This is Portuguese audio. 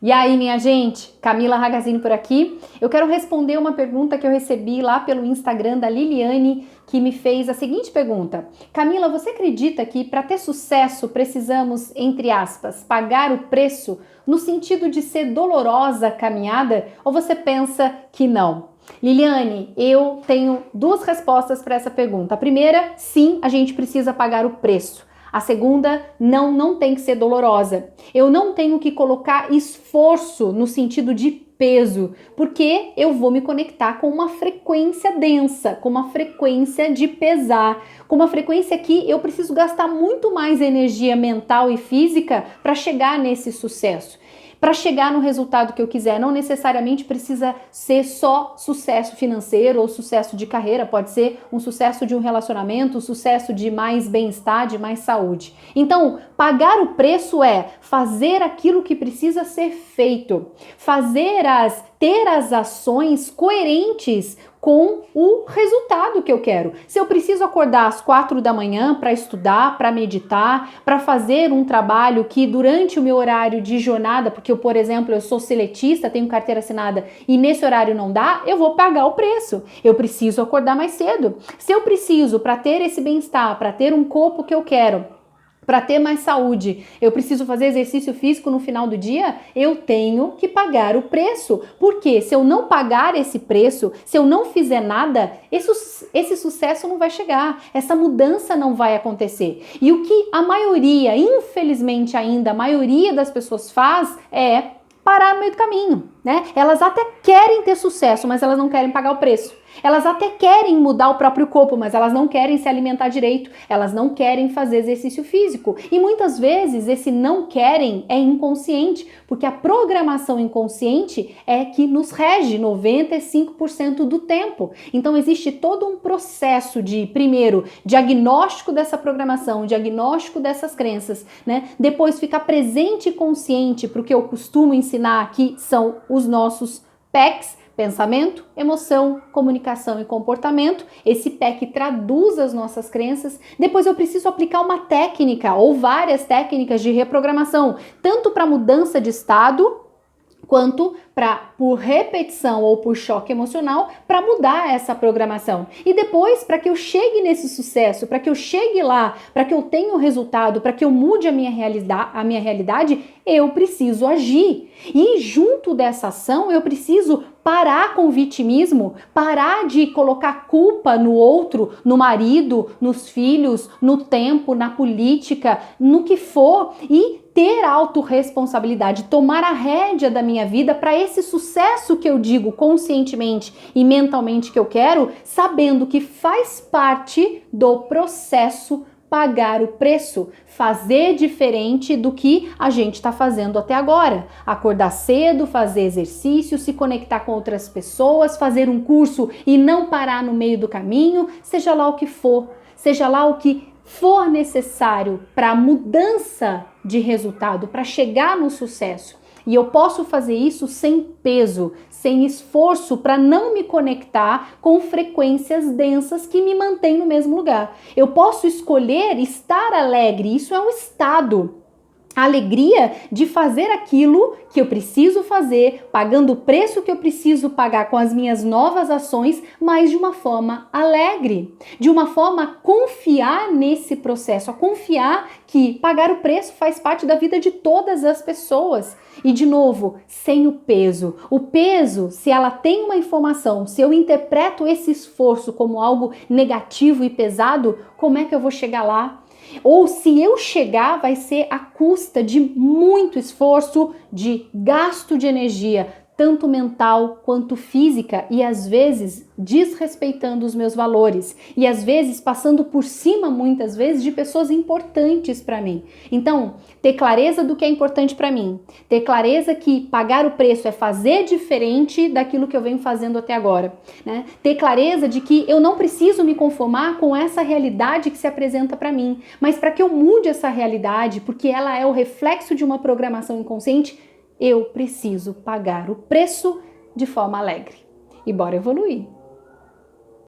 E aí, minha gente, Camila Ragazini por aqui. Eu quero responder uma pergunta que eu recebi lá pelo Instagram da Liliane, que me fez a seguinte pergunta: Camila, você acredita que para ter sucesso precisamos, entre aspas, pagar o preço no sentido de ser dolorosa a caminhada? Ou você pensa que não? Liliane, eu tenho duas respostas para essa pergunta. A primeira, sim, a gente precisa pagar o preço. A segunda, não tem que ser dolorosa. Eu não tenho que colocar esforço no sentido de peso, porque eu vou me conectar com uma frequência densa, com uma frequência de pesar, com uma frequência que eu preciso gastar muito mais energia mental e física para chegar nesse sucesso. Para chegar no resultado que eu quiser, não necessariamente precisa ser só sucesso financeiro ou sucesso de carreira, pode ser um sucesso de um relacionamento, um sucesso de mais bem-estar, de mais saúde. Então, pagar o preço é fazer aquilo que precisa ser feito, ter as ações coerentes com o resultado que eu quero. Se eu preciso acordar às 4 da manhã para estudar, para meditar, para fazer um trabalho que durante o meu horário de jornada, porque eu, por exemplo, eu sou seletista, tenho carteira assinada e nesse horário não dá, eu vou pagar o preço. Eu preciso acordar mais cedo. Se eu preciso, para ter esse bem-estar, para ter um corpo que eu quero, para ter mais saúde, eu preciso fazer exercício físico no final do dia, eu tenho que pagar o preço. Porque se eu não pagar esse preço, se eu não fizer nada, esse sucesso não vai chegar, essa mudança não vai acontecer. E o que a maioria, infelizmente ainda, a maioria das pessoas faz é parar no meio do caminho, né? Elas até querem ter sucesso, mas elas não querem pagar o preço. Elas até querem mudar o próprio corpo, mas elas não querem se alimentar direito, elas não querem fazer exercício físico. E muitas vezes esse não querem é inconsciente, porque a programação inconsciente é que nos rege 95% do tempo. Então existe todo um processo de, primeiro, diagnóstico dessa programação, diagnóstico dessas crenças, né? Depois ficar presente e consciente para o que eu costumo ensinar aqui são os nossos PECs, pensamento, emoção, comunicação e comportamento. Esse PEC traduz as nossas crenças. Depois eu preciso aplicar uma técnica ou várias técnicas de reprogramação, tanto para mudança de estado, quanto por repetição ou por choque emocional, para mudar essa programação. E depois, para que eu chegue nesse sucesso, para que eu chegue lá, para que eu tenha o resultado, para que eu mude a minha realidade, eu preciso agir. E junto dessa ação, eu preciso parar com o vitimismo, parar de colocar culpa no outro, no marido, nos filhos, no tempo, na política, no que for, e ter autorresponsabilidade, tomar a rédea da minha vida para esse sucesso que eu digo conscientemente e mentalmente que eu quero, sabendo que faz parte do processo pagar o preço, fazer diferente do que a gente está fazendo até agora. Acordar cedo, fazer exercício, se conectar com outras pessoas, fazer um curso e não parar no meio do caminho, seja lá o que for, seja lá o que for necessário para a mudança de resultado, para chegar no sucesso. E eu posso fazer isso sem peso, sem esforço, para não me conectar com frequências densas que me mantêm no mesmo lugar. Eu posso escolher estar alegre, isso é um estado. A alegria de fazer aquilo que eu preciso fazer, pagando o preço que eu preciso pagar com as minhas novas ações, mas de uma forma alegre, de uma forma a confiar nesse processo, a confiar que pagar o preço faz parte da vida de todas as pessoas. E de novo, sem o peso. O peso, se ela tem uma informação, se eu interpreto esse esforço como algo negativo e pesado, como é que eu vou chegar lá? Ou se eu chegar, vai ser à custa de muito esforço, de gasto de energia, tanto mental quanto física, e às vezes desrespeitando os meus valores, e às vezes passando por cima, muitas vezes, de pessoas importantes para mim. Então, ter clareza do que é importante para mim, ter clareza que pagar o preço é fazer diferente daquilo que eu venho fazendo até agora, né? Ter clareza de que eu não preciso me conformar com essa realidade que se apresenta para mim, mas para que eu mude essa realidade, porque ela é o reflexo de uma programação inconsciente, eu preciso pagar o preço de forma alegre. E bora evoluir!